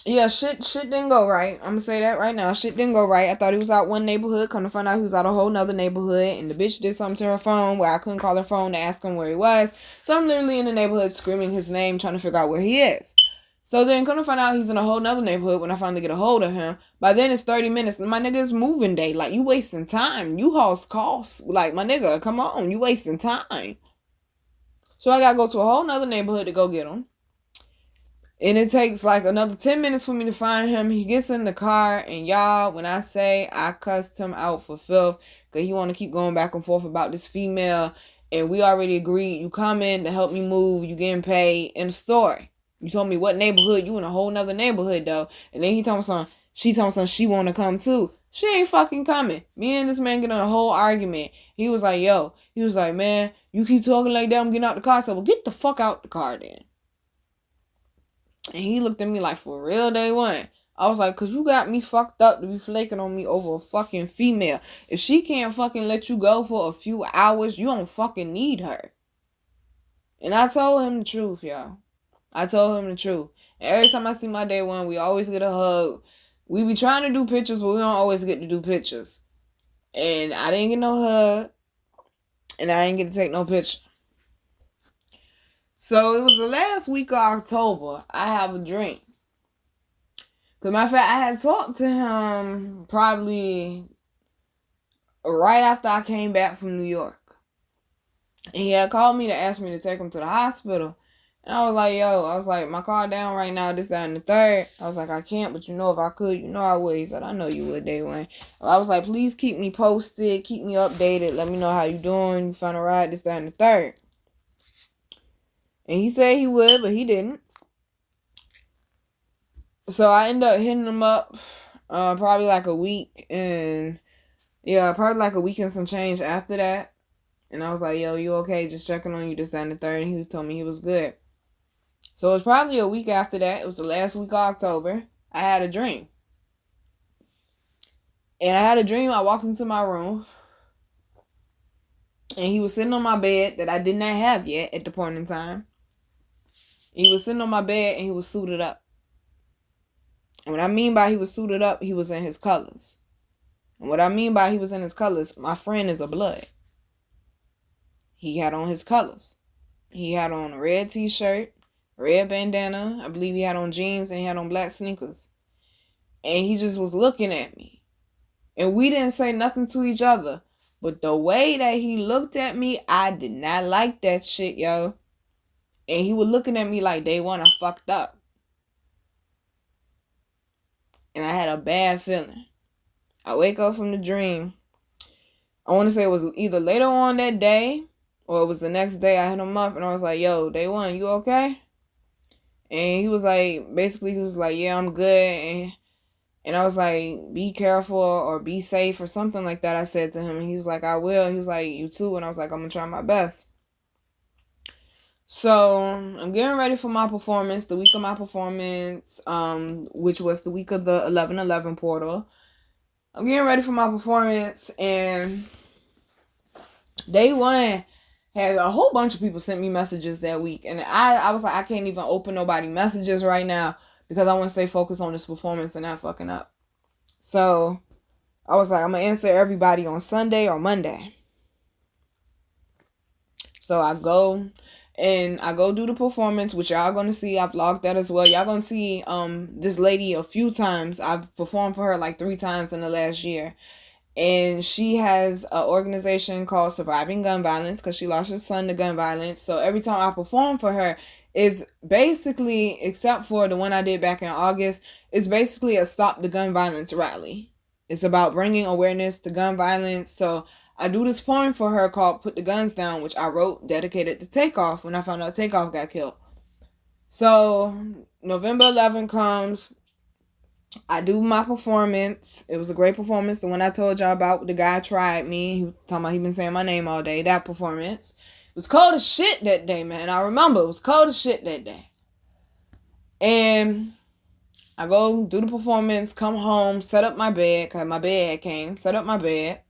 A: yeah, shit didn't go right. I'm gonna say that right now. Shit didn't go right. I thought he was out one neighborhood. Come to find out he was out a whole nother neighborhood. And the bitch did something to her phone where I couldn't call her phone to ask him where he was. So I'm literally in the neighborhood screaming his name, trying to figure out where he is. So then come to find out he's in a whole nother neighborhood when I finally get a hold of him. By then it's 30 minutes. My nigga, it's moving day. Like, you wasting time. U-Haul's cost. Like, my nigga, come on. You wasting time. So I gotta go to a whole nother neighborhood to go get him. And it takes like another 10 minutes for me to find him. He gets in the car, and y'all, when I say I cussed him out for filth, because he want to keep going back and forth about this female, and we already agreed, you come in to help me move, you getting paid, in the story. You told me what neighborhood, you in a whole nother neighborhood though. And then he told me something, she want to come too. She ain't fucking coming. Me and this man get in a whole argument. He was like, man, you keep talking like that, I'm getting out the car. I said, well, get the fuck out the car then. And he looked at me like, for real, day one? I was like, because you got me fucked up to be flaking on me over a fucking female. If she can't fucking let you go for a few hours, you don't fucking need her. And I told him the truth, y'all. I told him the truth. And every time I see my day one, we always get a hug. We be trying to do pictures, but we don't always get to do pictures. And I didn't get no hug. And I didn't get to take no picture. So it was the last week of October. I have a dream. Because matter of fact, I had talked to him probably right after I came back from New York. And he had called me to ask me to take him to the hospital. And I was like, my car down right now, this, that, and the third. I was like, I can't, but if I could, I would. He said, I know you would, day one. I was like, please keep me posted, keep me updated, let me know how you doing, you find a ride, this, that, and the third. And he said he would, but he didn't. So I ended up hitting him up probably like a week and some change after that. And I was like, yo, you okay? Just checking on you, this, that, and the third. And he told me he was good. So it was probably a week after that. It was the last week of October. I had a dream. And I had a dream. I walked into my room. And he was sitting on my bed that I did not have yet at the point in time. He was sitting on my bed and he was suited up. And what I mean by he was suited up, he was in his colors. And what I mean by he was in his colors, my friend is a blood. He had on his colors. He had on a red t-shirt, red bandana. I believe he had on jeans and he had on black sneakers. And he just was looking at me. And we didn't say nothing to each other. But the way that he looked at me, I did not like that shit, yo. And he was looking at me like day one, I fucked up. And I had a bad feeling. I wake up from the dream. I want to say it was either later on that day or it was the next day. I hit him up and I was like, yo, day one, you okay? And he was like, yeah, I'm good. And I was like, be careful or be safe or something like that. I said to him and he was like, I will. He was like, you too. And I was like, I'm going to try my best. So I'm getting ready for my performance, the week of my performance, which was the week of the 11/11 portal. I'm getting ready for my performance, and day one had a whole bunch of people sent me messages that week, and I was like, I can't even open nobody messages right now because I want to stay focused on this performance and not fucking up. So I was like, I'm gonna answer everybody on Sunday or Monday. So I go do the performance, which y'all gonna see. I vlogged that as well. Y'all gonna see this lady a few times. I've performed for her like 3 times in the last year. And she has an organization called Surviving Gun Violence because she lost her son to gun violence. So every time I perform for her, is basically, except for the one I did back in August, it's basically a Stop the Gun Violence rally. It's about bringing awareness to gun violence. So I do this poem for her called Put the Guns Down, which I wrote dedicated to Takeoff when I found out Takeoff got killed. So November 11 comes. I do my performance. It was a great performance. The one I told y'all about, the guy tried me. He was talking about he been saying my name all day. That performance. It was cold as shit that day, man. I remember it was cold as shit that day. And I go do the performance, come home, set up my bed, because my bed had came. Set up my bed.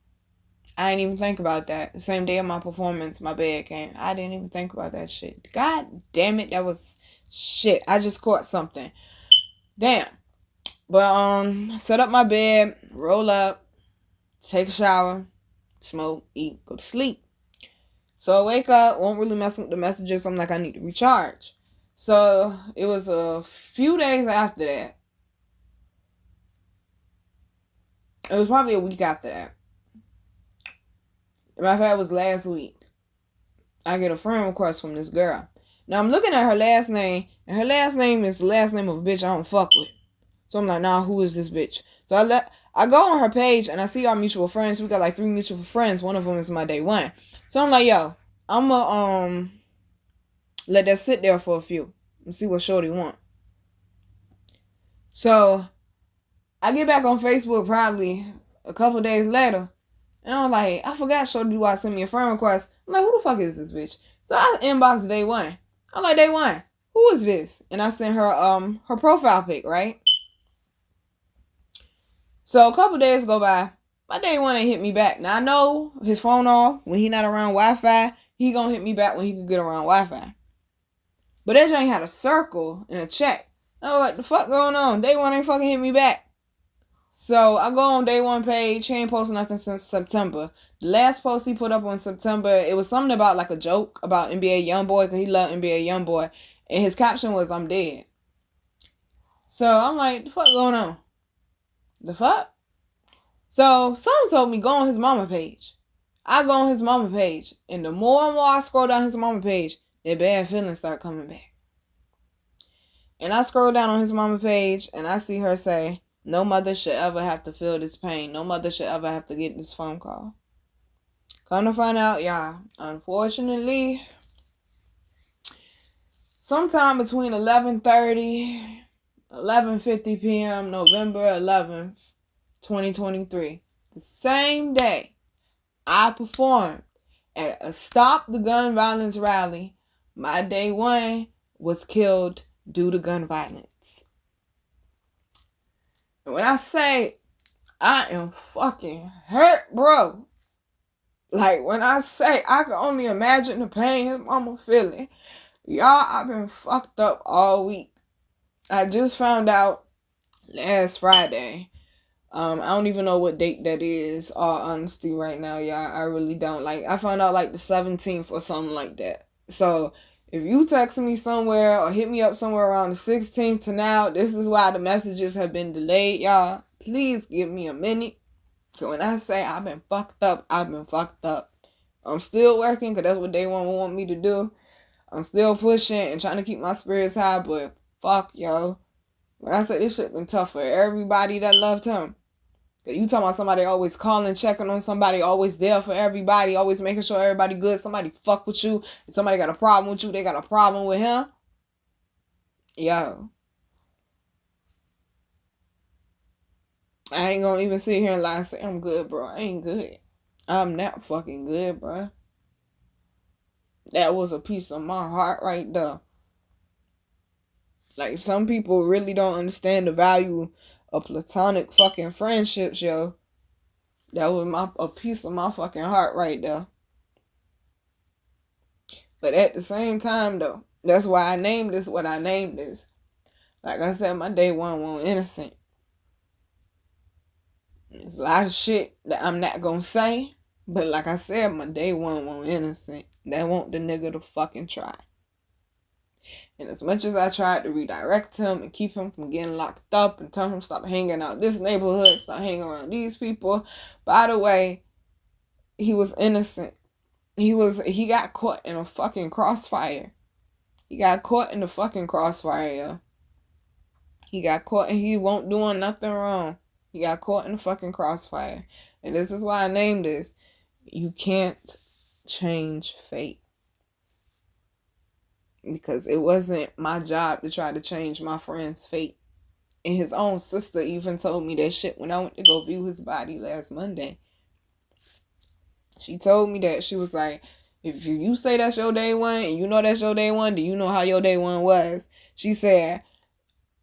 A: I didn't even think about that. The same day of my performance, my bed came. I didn't even think about that shit. God damn it, that was shit. I just caught something. Damn. But set up my bed, roll up, take a shower, smoke, eat, go to sleep. So I wake up, won't really mess with the messages. I'm like, I need to recharge. So it was a few days after that. It was probably a week after that. Matter of fact, it was last week. I get a friend request from this girl. Now I'm looking at her last name, and her last name is the last name of a bitch I don't fuck with. So I'm like, nah, who is this bitch? So I go on her page and I see our mutual friends. We got like 3 mutual friends. One of them is my day one. So I'm like, yo, I'ma let that sit there for a few and see what shorty want. So I get back on Facebook probably a couple days later, and I'm like, I forgot shorty why sent me a friend request. I'm like, who the fuck is this bitch? So I inboxed day one. I'm like, day one, who is this? And I sent her her profile pic, right? So a couple days go by. My day one ain't hit me back. Now I know his phone off. When he not around Wi-Fi, he gonna hit me back when he can get around Wi-Fi. But that joint had a circle and a check. I was like, the fuck going on? Day one ain't fucking hit me back. So I go on day one page. He ain't posted nothing since September. The last post he put up on September, it was something about like a joke about NBA Youngboy because he loved NBA Youngboy. And his caption was, I'm dead. So I'm like, the fuck going on? The fuck? So someone told me go on his mama page. I go on his mama page, and the more and more I scroll down his mama page, the bad feelings start coming back. And I scroll down on his mama page, and I see her say, no mother should ever have to feel this pain. No mother should ever have to get this phone call. Come to find out, y'all, unfortunately, sometime between 11:30, 11:50 p.m., November 11th, 2023, the same day I performed at a Stop the Gun Violence rally, my day one was killed due to gun violence. And when I say I am fucking hurt, bro, like when I say I can only imagine the pain his mama feeling. Y'all, I've been fucked up all week. I just found out last Friday. I don't even know what date that is, all honesty, right now, y'all. I really don't. Like, I found out like the 17th or something like that. So, if you text me somewhere or hit me up somewhere around the 16th to now, this is why the messages have been delayed, y'all. Please give me a minute. So, when I say I've been fucked up, I've been fucked up. I'm still working because that's what they want me to do. I'm still pushing and trying to keep my spirits high, but fuck, yo. When I say this shit been tough for everybody that loved him. You talking about somebody always calling, checking on somebody, always there for everybody, always making sure everybody good. Somebody fuck with you. If somebody got a problem with you, they got a problem with him. Yo. I ain't gonna even sit here and lie and say I'm good, bro. I ain't good. I'm not fucking good, bro. That was a piece of my heart right there. Like, some people really don't understand the value of platonic fucking friendships, yo. That was a piece of my fucking heart right there. But at the same time, though, that's why I named this what I named this. Like I said, my day one won't innocent. There's a lot of shit that I'm not gonna say. But like I said, my day one won't innocent. They want the nigga to fucking try. And as much as I tried to redirect him and keep him from getting locked up and tell him stop hanging out this neighborhood, stop hanging around these people, by the way, he was innocent. He got caught in a fucking crossfire. He got caught in the fucking crossfire, yo. He got caught and he won't doing nothing wrong. He got caught in the fucking crossfire. And this is why I named this. You can't change fate. Because it wasn't my job to try to change my friend's fate. And his own sister even told me that shit when I went to go view his body last Monday. She told me that. She was like, if you say that's your day one and you know that's your day one, do you know how your day one was? She said,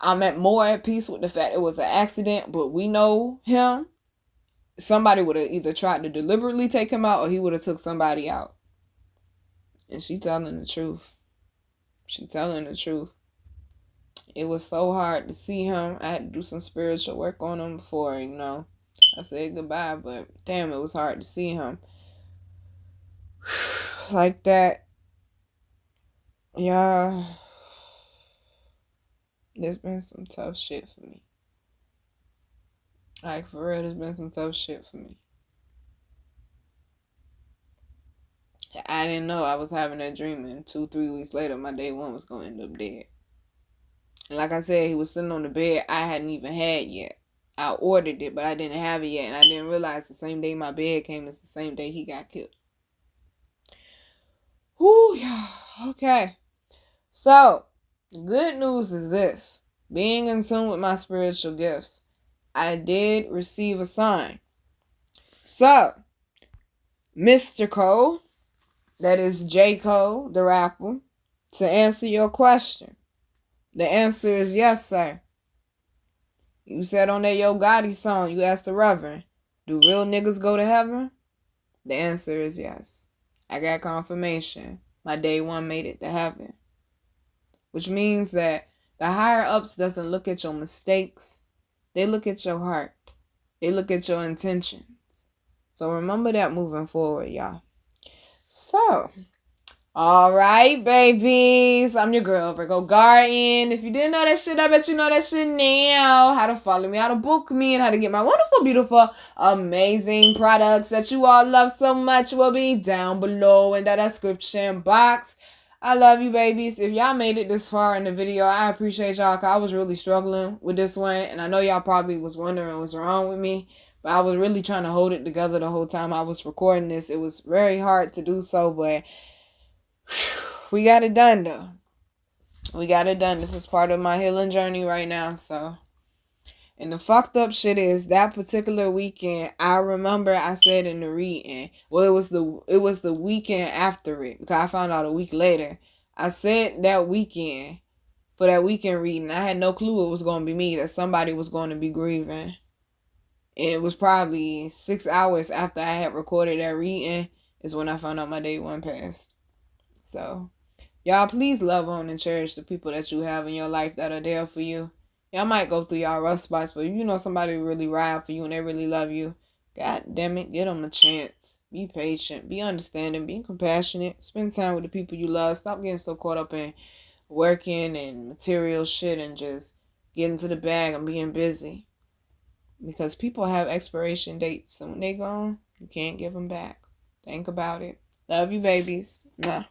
A: I'm more at peace with the fact it was an accident, but we know him. Somebody would have either tried to deliberately take him out or he would have took somebody out. And she telling the truth. She telling the truth. It was so hard to see him. I had to do some spiritual work on him before, I said goodbye, but damn, it was hard to see him. Like that. Yeah. There's been some tough shit for me. Like, for real, there's been some tough shit for me. I didn't know I was having that dream, and 2-3 weeks later, my day one was going to end up dead. And like I said, he was sitting on the bed I hadn't even had yet. I ordered it, but I didn't have it yet, and I didn't realize the same day my bed came is the same day he got killed. Whoo, yeah. Okay. So, the good news is this. Being in tune with my spiritual gifts, I did receive a sign. So, Mr. Cole, that is J. Cole, the rapper, to answer your question, the answer is yes, sir. You said on that Yo Gotti song, you asked the Reverend, do real niggas go to heaven? The answer is yes. I got confirmation. My day one made it to heaven. Which means that the higher ups doesn't look at your mistakes. They look at your heart. They look at your intentions. So remember that moving forward, y'all. So, all right, babies. I'm your girl, Virgo Garden. If you didn't know that shit, I bet you know that shit now. How to follow me, how to book me, and how to get my wonderful, beautiful, amazing products that you all love so much will be down below in the description box. I love you, babies. If y'all made it this far in the video, I appreciate y'all, because I was really struggling with this one. And I know y'all probably was wondering what's wrong with me. But I was really trying to hold it together the whole time I was recording this. It was very hard to do so, but we got it done, though. We got it done. This is part of my healing journey right now, so. And the fucked up shit is that particular weekend, I remember I said in the reading, well, it was the weekend after it, because I found out a week later. I said that weekend, for that weekend reading, I had no clue it was going to be me, that somebody was going to be grieving. And it was probably 6 hours after I had recorded that reading is when I found out my day one passed. So, y'all please love on and cherish the people that you have in your life that are there for you. Y'all might go through y'all rough spots, but if you know somebody really ride for you and they really love you, god damn it, give them a chance. Be patient, be understanding, be compassionate, spend time with the people you love. Stop getting so caught up in working and material shit and just getting to the bag and being busy. Because people have expiration dates, and when they gone, you can't give them back. Think about it. Love you, babies. Mwah.